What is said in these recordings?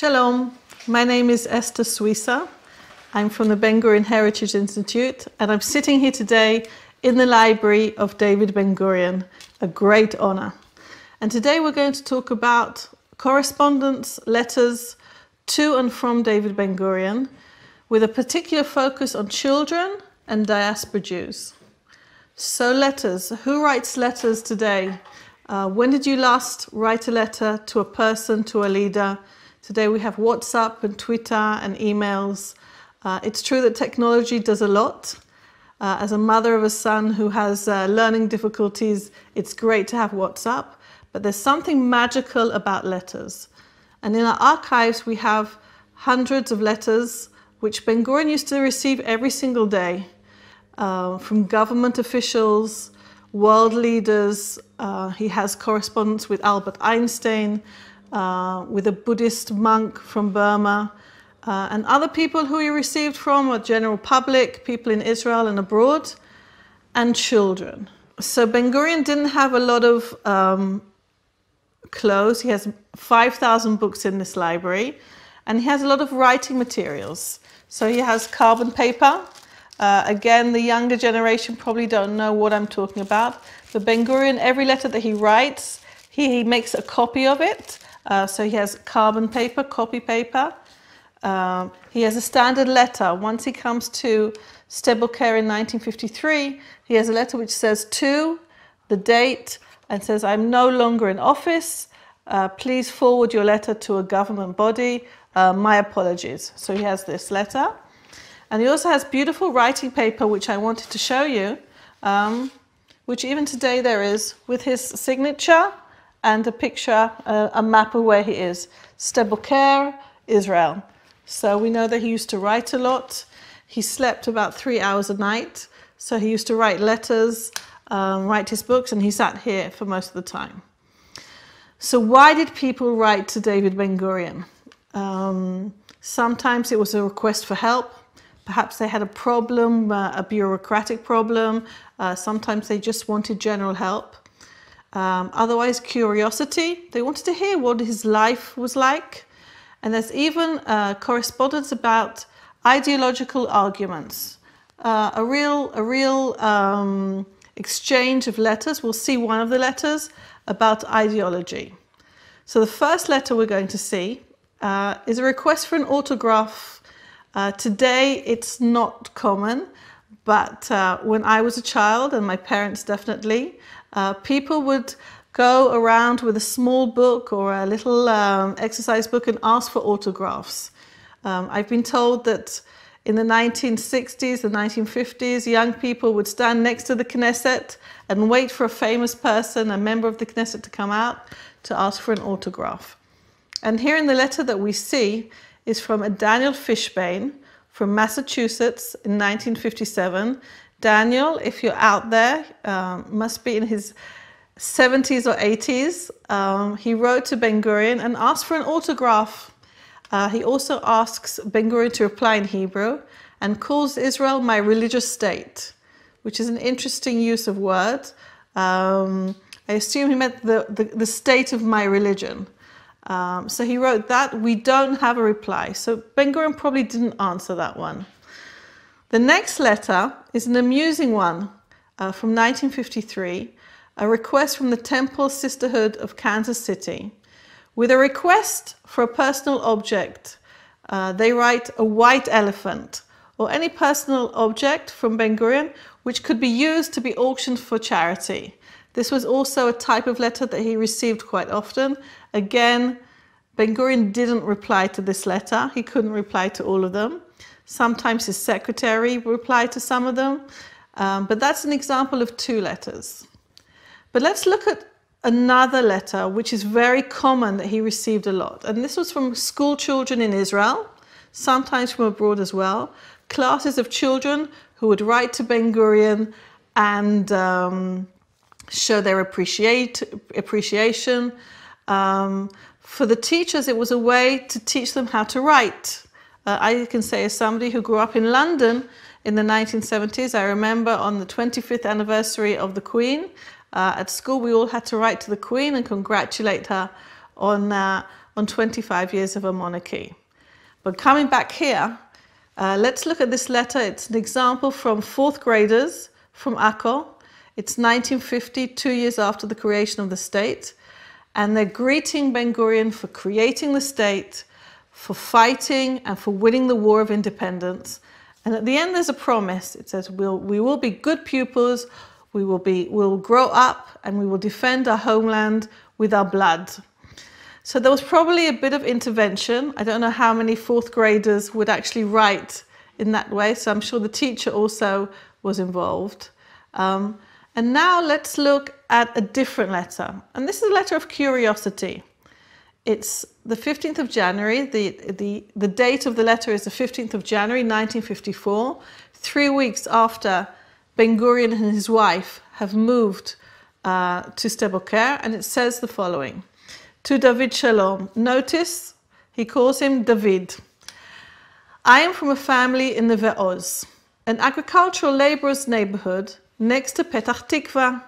Shalom, my name is Esther Suissa. I'm from the Ben-Gurion Heritage Institute, and I'm sitting here today in the library of David Ben-Gurion, a great honor. And today we're going to talk about correspondence, letters to and from David Ben-Gurion, with a particular focus on children and diaspora Jews. So letters, who writes letters today? When did you last write a letter to a person, to a leader? Today we have WhatsApp and Twitter and emails. It's true that technology does a lot. As a mother of a son who has learning difficulties, it's great to have WhatsApp, but there's something magical about letters. And in our archives, we have hundreds of letters which Ben-Gurion used to receive every single day from government officials, world leaders. He has correspondence with Albert Einstein, with a Buddhist monk from Burma, and other people who he received from a general public, people in Israel and abroad, and children. So Ben-Gurion didn't have a lot of clothes. He has 5,000 books in this library, and he has a lot of writing materials. So he has carbon paper. Again, the younger generation probably don't know what I'm talking about, but Ben-Gurion, every letter that he writes, he makes a copy of it. So he has carbon paper, copy paper. He has a standard letter. Once he comes to Sde-Boker in 1953, he has a letter which says to, the date, and says, I'm no longer in office. Please forward your letter to a government body. My apologies. So he has this letter. And he also has beautiful writing paper, which I wanted to show you, which even today there is, with his signature and a picture, a map of where he is. Sde-Boker, Israel. So we know that he used to write a lot. He slept about 3 hours a night. So he used to write letters, write his books, and he sat here for most of the time. So why did people write to David Ben-Gurion? Sometimes it was a request for help. Perhaps they had a problem, a bureaucratic problem. Sometimes they just wanted general help. Otherwise, curiosity. They wanted to hear what his life was like. And there's even correspondence about ideological arguments. A real exchange of letters. We'll see one of the letters about ideology. So the first letter we're going to see is a request for an autograph. Today, it's not common, but when I was a child, and my parents definitely, people would go around with a small book or a little exercise book and ask for autographs. I've been told that in the 1960s, the 1950s, young people would stand next to the Knesset and wait for a famous person, a member of the Knesset, to come out to ask for an autograph. And here in the letter that we see is from a Daniel Fishbane from Massachusetts in 1957. Daniel, if you're out there, must be in his 70s or 80s. He wrote to Ben-Gurion and asked for an autograph. He also asks Ben-Gurion to reply in Hebrew and calls Israel my religious state, which is an interesting use of word. I assume he meant the state of my religion. So he wrote that. We don't have a reply. So Ben-Gurion probably didn't answer that one. The next letter is an amusing one from 1953, a request from the Temple Sisterhood of Kansas City. With a request for a personal object, they write a white elephant or any personal object from Ben-Gurion which could be used to be auctioned for charity. This was also a type of letter that he received quite often. Again, Ben-Gurion didn't reply to this letter. He couldn't reply to all of them. Sometimes his secretary replied to some of them, but that's an example of two letters. But let's look at another letter which is very common that he received a lot. And this was from school children in Israel, sometimes from abroad as well. Classes of children who would write to Ben-Gurion and show their appreciation. For the teachers, it was a way to teach them how to write. I can say, as somebody who grew up in London in the 1970s, I remember on the 25th anniversary of the Queen, at school we all had to write to the Queen and congratulate her on on 25 years of a monarchy. But coming back here, let's look at this letter. It's an example from 4th graders from Akko. It's 1950, 2 years after the creation of the state. And they're greeting Ben-Gurion for creating the state, for fighting and for winning the War of Independence. And at the end, there's a promise. It says, we will be good pupils, we'll grow up, and we will defend our homeland with our blood. So there was probably a bit of intervention. I don't know how many 4th graders would actually write in that way. So I'm sure the teacher also was involved. And now let's look at a different letter. And this is a letter of curiosity. It's the 15th of January. The date of the letter is the 15th of January, 1954, 3 weeks after Ben-Gurion and his wife have moved to Sde-Boker. And it says the following. To David Shalom. Notice he calls him David. I am from a family in Neve Oz, an agricultural laborers' neighborhood next to Petach Tikva.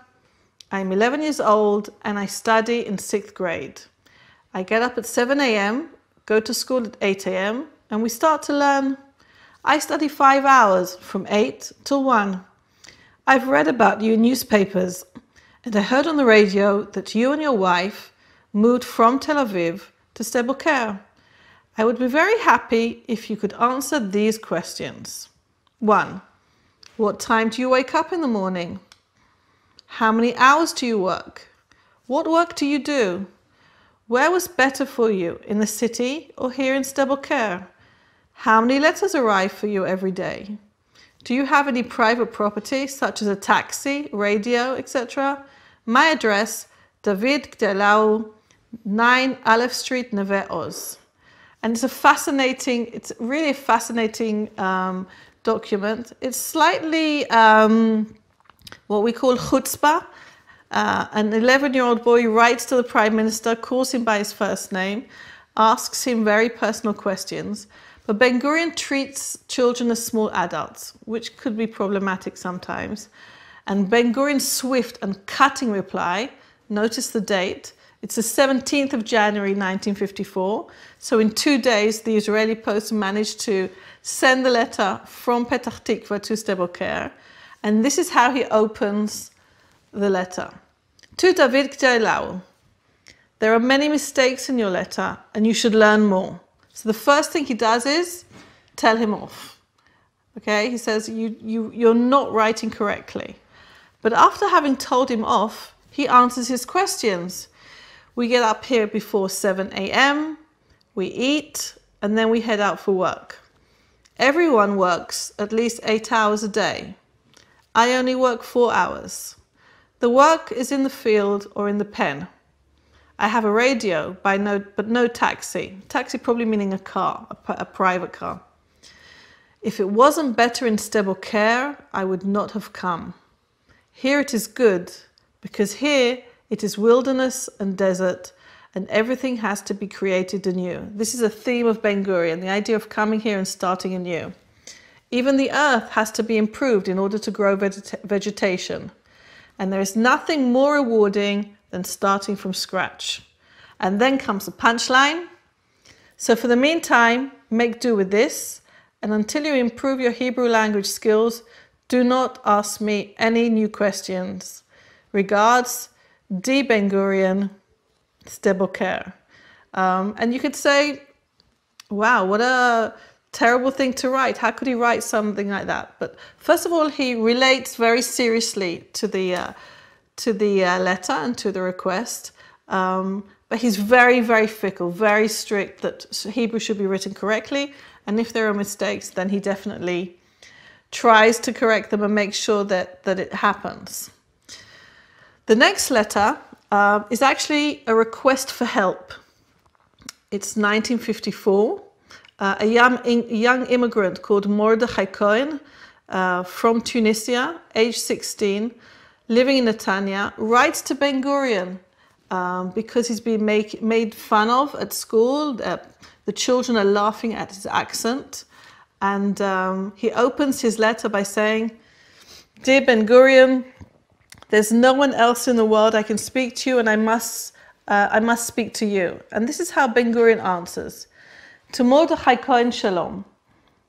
I'm 11 years old and I study in 6th grade. I get up at 7 a.m., go to school at 8 a.m. and we start to learn. I study 5 hours from 8 till 1. I've read about you in newspapers and I heard on the radio that you and your wife moved from Tel Aviv to Sde-Boker. I would be very happy if you could answer these questions. 1. What time do you wake up in the morning? How many hours do you work? What work do you do? Where was better for you, in the city or here in Sde-Boker? How many letters arrive for you every day? Do you have any private property, such as a taxi, radio, etc.? My address, David Gdelau, 9 Aleph Street, Neve Oz. And it's really a fascinating document. It's slightly what we call chutzpah. An 11-year-old boy writes to the Prime Minister, calls him by his first name, asks him very personal questions. But Ben-Gurion treats children as small adults, which could be problematic sometimes. And Ben-Gurion's swift and cutting reply, notice the date, it's the 17th of January 1954. So in 2 days, the Israeli post managed to send the letter from Petach Tikva to Sde-Boker. And this is how he opens the letter. To David Gdelau. There are many mistakes in your letter and you should learn more. So the first thing he does is tell him off. Okay, he says you're not writing correctly. But after having told him off, he answers his questions. We get up here before 7 a.m., we eat, and then we head out for work. Everyone works at least 8 hours a day. I only work 4 hours. The work is in the field or in the pen. I have a radio, but no taxi. Taxi probably meaning a car, a private car. If it wasn't better in Sde-Boker, I would not have come. Here it is good, because here it is wilderness and desert, and everything has to be created anew. This is a theme of Ben-Gurion, the idea of coming here and starting anew. Even the earth has to be improved in order to grow vegetation. And there is nothing more rewarding than starting from scratch. And then comes the punchline. So for the meantime, make do with this. And until you improve your Hebrew language skills, do not ask me any new questions. Regards, D. Ben-Gurion, Sde-Boker. And you could say, wow, what a terrible thing to write. How could he write something like that? But first of all, he relates very seriously to the letter and to the request. But he's very, very fickle, very strict that Hebrew should be written correctly. And if there are mistakes, then he definitely tries to correct them and make sure that it happens. The next letter is actually a request for help. It's 1954. A young immigrant called Mordechai Cohen from Tunisia, age 16, living in Netanya, writes to Ben-Gurion because he's been made fun of at school. The children are laughing at his accent. And he opens his letter by saying, Dear Ben-Gurion, there's no one else in the world I can speak to you, and I must I must speak to you. And this is how Ben-Gurion answers. To Mordechai Cohen Shalom.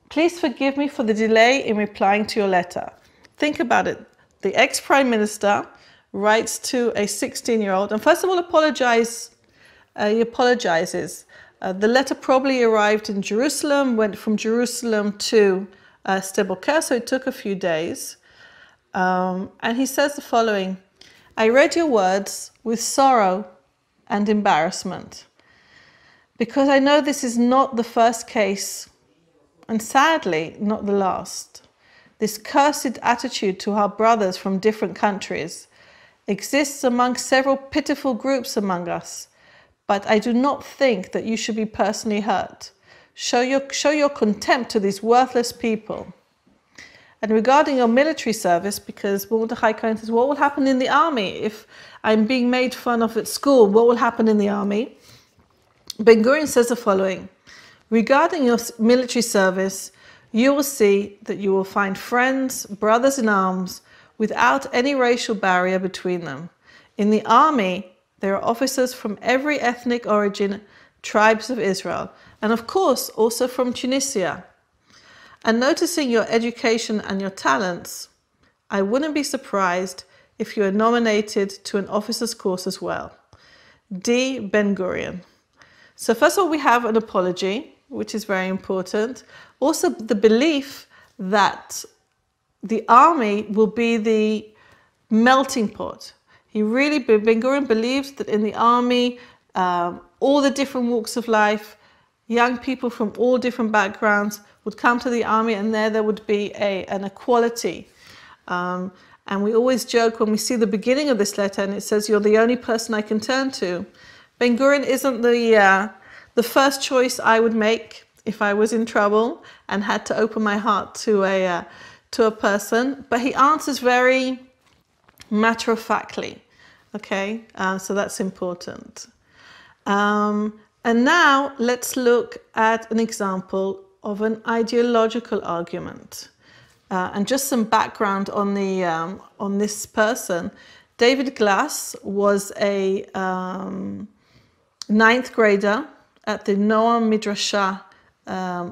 Please forgive me for the delay in replying to your letter. Think about it. The ex-prime minister writes to a 16-year-old and first of all he apologizes. The letter probably arrived in Jerusalem, went from Jerusalem to Sde-Boker, so it took a few days. And he says the following, I read your words with sorrow and embarrassment, because I know this is not the first case, and sadly, not the last. This cursed attitude to our brothers from different countries exists among several pitiful groups among us, but I do not think that you should be personally hurt. Show your contempt to these worthless people. And regarding your military service, because Mordechai Cohen says, what will happen in the army if I'm being made fun of at school? What will happen in the army? Ben-Gurion says the following, regarding your military service, you will see that you will find friends, brothers in arms, without any racial barrier between them. In the army, there are officers from every ethnic origin, tribes of Israel, and of course also from Tunisia. And noticing your education and your talents, I wouldn't be surprised if you are nominated to an officer's course as well. D. Ben-Gurion. So first of all, we have an apology, which is very important. Also the belief that the army will be the melting pot. Ben-Gurion believes that in the army, all the different walks of life, young people from all different backgrounds would come to the army, and there would be an equality. And we always joke when we see the beginning of this letter and it says, you're the only person I can turn to. Ben-Gurion isn't the first choice I would make if I was in trouble and had to open my heart to a person, but he answers very matter-of-factly. Okay, so that's important. And now let's look at an example of an ideological argument. And just some background on this person. David Glass was a 9th grader at the Noam Midrashah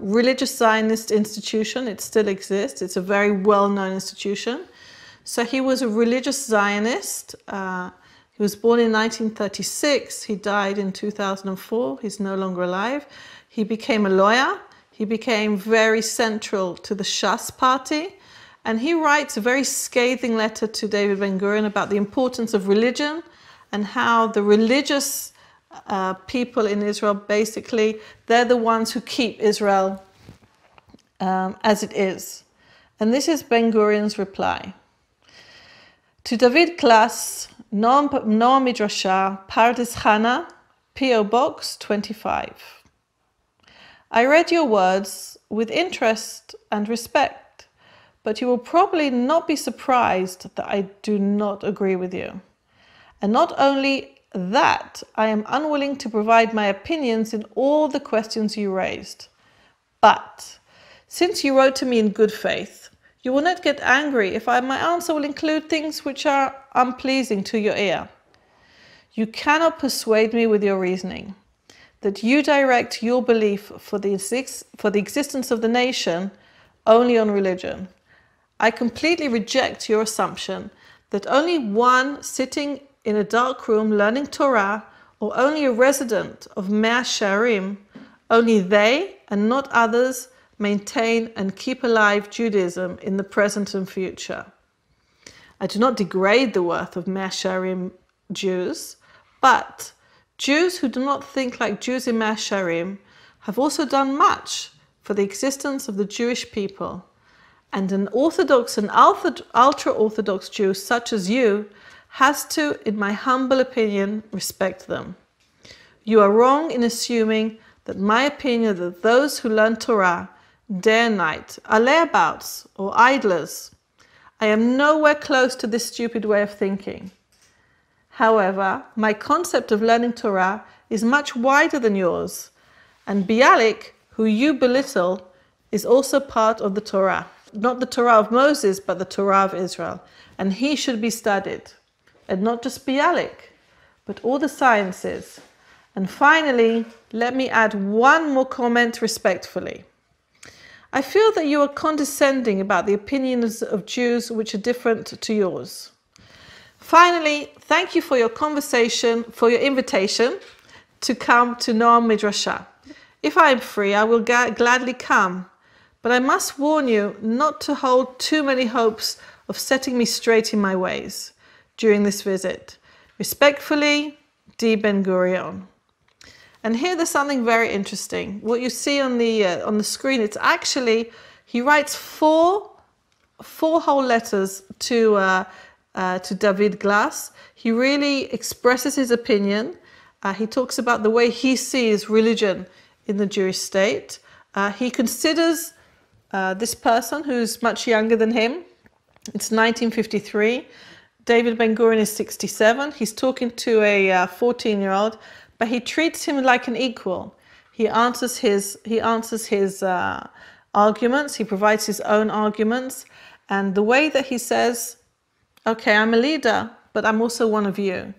religious Zionist institution. It still exists. It's a very well-known institution. So he was a religious Zionist. He was born in 1936. He died in 2004. He's no longer alive. He became a lawyer. He became very central to the Shas party. And he writes a very scathing letter to David Ben-Gurion about the importance of religion and how the religious people in Israel, basically, they're the ones who keep Israel as it is. And this is Ben-Gurion's reply. To David Glass, Noam Midrashah, Pardes Chana, P.O. Box 25. I read your words with interest and respect, but you will probably not be surprised that I do not agree with you. And not only that, I am unwilling to provide my opinions in all the questions you raised. But since you wrote to me in good faith, you will not get angry if my answer will include things which are unpleasing to your ear. You cannot persuade me with your reasoning that you direct your belief for the existence of the nation only on religion. I completely reject your assumption that only one sitting in a dark room learning Torah, or only a resident of Mea Shearim, only they and not others maintain and keep alive Judaism in the present and future. I do not degrade the worth of Mea Shearim Jews, but Jews who do not think like Jews in Mea Shearim have also done much for the existence of the Jewish people, and an Orthodox and ultra-Orthodox Jew such as you has to, in my humble opinion, respect them. You are wrong in assuming that my opinion that those who learn Torah day and night are layabouts or idlers. I am nowhere close to this stupid way of thinking. However, my concept of learning Torah is much wider than yours, and Bialik, who you belittle, is also part of the Torah. Not the Torah of Moses, but the Torah of Israel, and he should be studied. And not just Bialik, but all the sciences. And finally, let me add one more comment respectfully. I feel that you are condescending about the opinions of Jews which are different to yours. Finally, thank you for your conversation, for your invitation to come to Noam Midrashah. If I am free, I will gladly come, but I must warn you not to hold too many hopes of setting me straight in my ways during this visit. Respectfully, D. Ben-Gurion. And here there's something very interesting. What you see on the screen, it's actually, he writes four whole letters to David Glass. He really expresses his opinion. He talks about the way he sees religion in the Jewish state. He considers this person who's much younger than him. It's 1953. David Ben-Gurion is 67. He's talking to a 14-year-old. But he treats him like an equal. He answers his arguments. He provides his own arguments. And the way that he says, okay, I'm a leader, but I'm also one of you.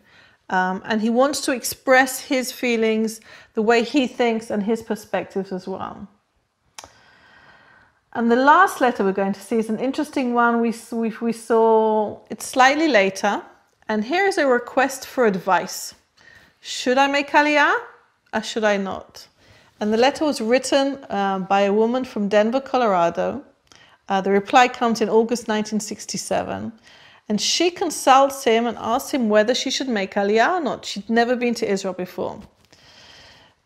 And he wants to express his feelings, the way he thinks, and his perspectives as well. And the last letter we're going to see is an interesting one. We saw it slightly later. And here is a request for advice. Should I make Aliyah or should I not? And the letter was written by a woman from Denver, Colorado. The reply comes in August 1967. And she consults him and asks him whether she should make Aliyah or not. She'd never been to Israel before.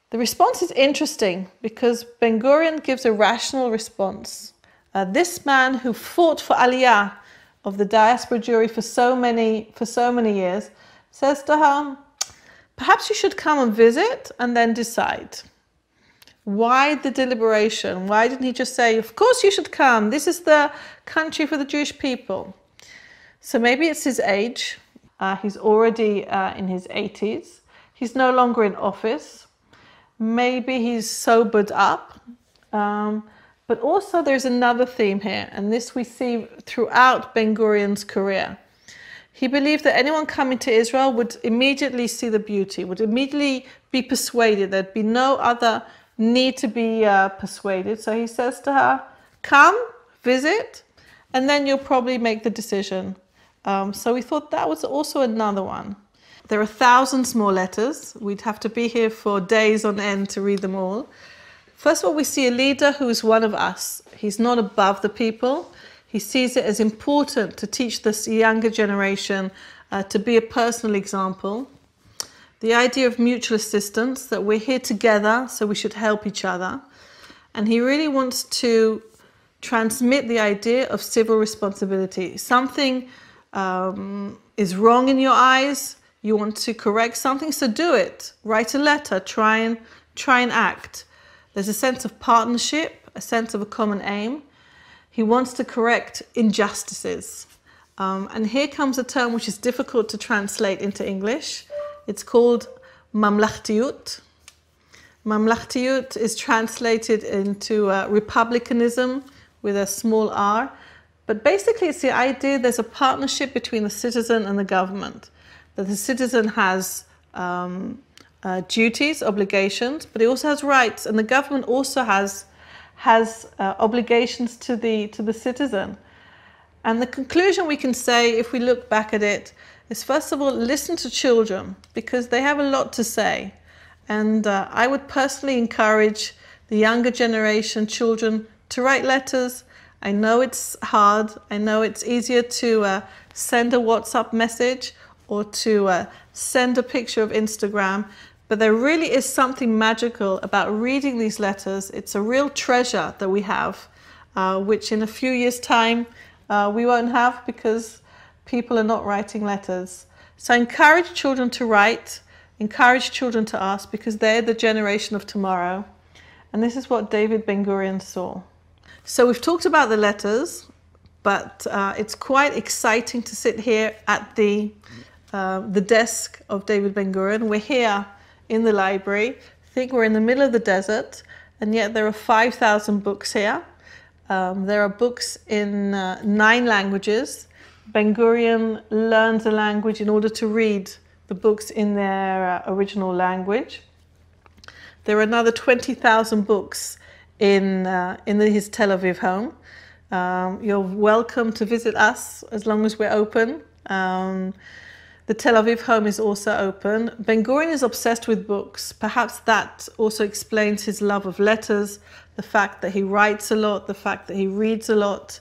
The response is interesting because Ben-Gurion gives a rational response. This man who fought for Aliyah of the diaspora Jewry for so many years says to her, perhaps you should come and visit and then decide. Why the deliberation? Why didn't he just say, of course you should come. This is the country for the Jewish people. So maybe it's his age. He's already in his 80s. He's no longer in office. Maybe he's sobered up. But also there's another theme here. And this we see throughout Ben-Gurion's career. He believed that anyone coming to Israel would immediately see the beauty, would immediately be persuaded. There'd be no other need to be persuaded. So he says to her, come, visit, and then you'll probably make the decision. So we thought that was also another one. There are thousands more letters. We'd have to be here for days on end to read them all. First of all, we see a leader who is one of us. He's not above the people. He sees it as important to teach this younger generation to be a personal example. The idea of mutual assistance, that we're here together, so we should help each other. And he really wants to transmit the idea of civil responsibility. Something is wrong in your eyes, you want to correct something, so do it. Write a letter, try and act. There's a sense of partnership, a sense of a common aim. He wants to correct injustices. And here comes a term which is difficult to translate into English. It's called mamlachtiyut. Mamlachtiyut is translated into republicanism with a small r. But basically it's the idea there's a partnership between the citizen and the government. That the citizen has duties, obligations, but he also has rights. And the government also has obligations to the citizen. And the conclusion we can say, if we look back at it, is first of all, listen to children, because they have a lot to say. And I would personally encourage the younger generation, children, to write letters. I know it's hard. I know it's easier to send a WhatsApp message or to send a picture of Instagram. But there really is something magical about reading these letters. It's a real treasure that we have, which in a few years' time we won't have because people are not writing letters. So I encourage children to write, encourage children to ask, because they're the generation of tomorrow. And this is what David Ben-Gurion saw. So we've talked about the letters, but it's quite exciting to sit here at the desk of David Ben-Gurion. We're here in the library. I think we're in the middle of the desert, and yet there are 5,000 books here. There are books in 9 languages. Ben-Gurion learns a language in order to read the books in their original language. There are another 20,000 books in his Tel Aviv home. You're welcome to visit us as long as we're open. The Tel Aviv home is also open. Ben-Gurion is obsessed with books. Perhaps that also explains his love of letters, the fact that he writes a lot, the fact that he reads a lot.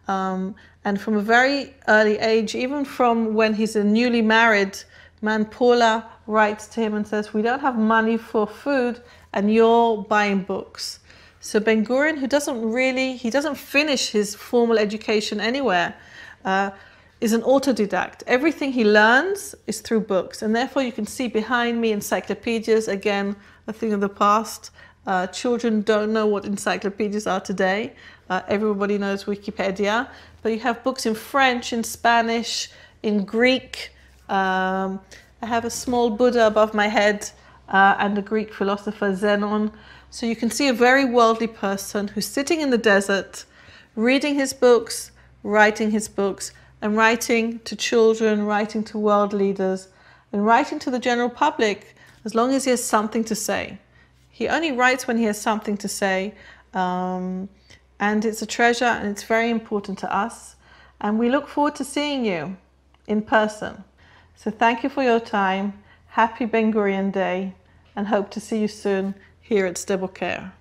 And from a very early age, even from when he's a newly married man, Paula writes to him and says, we don't have money for food and you're buying books. So Ben-Gurion, who doesn't finish his formal education anywhere, is an autodidact. Everything he learns is through books. And therefore you can see behind me encyclopedias, again, a thing of the past. Children don't know what encyclopedias are today. Everybody knows Wikipedia. But you have books in French, in Spanish, in Greek. I have a small Buddha above my head and a Greek philosopher, Zenon. So you can see a very worldly person who's sitting in the desert, reading his books, writing his books, and writing to children, writing to world leaders, and writing to the general public as long as he has something to say. He only writes when he has something to say, and it's a treasure and it's very important to us. And we look forward to seeing you in person. So thank you for your time. Happy Ben-Gurion Day, and hope to see you soon here at Sde Boker.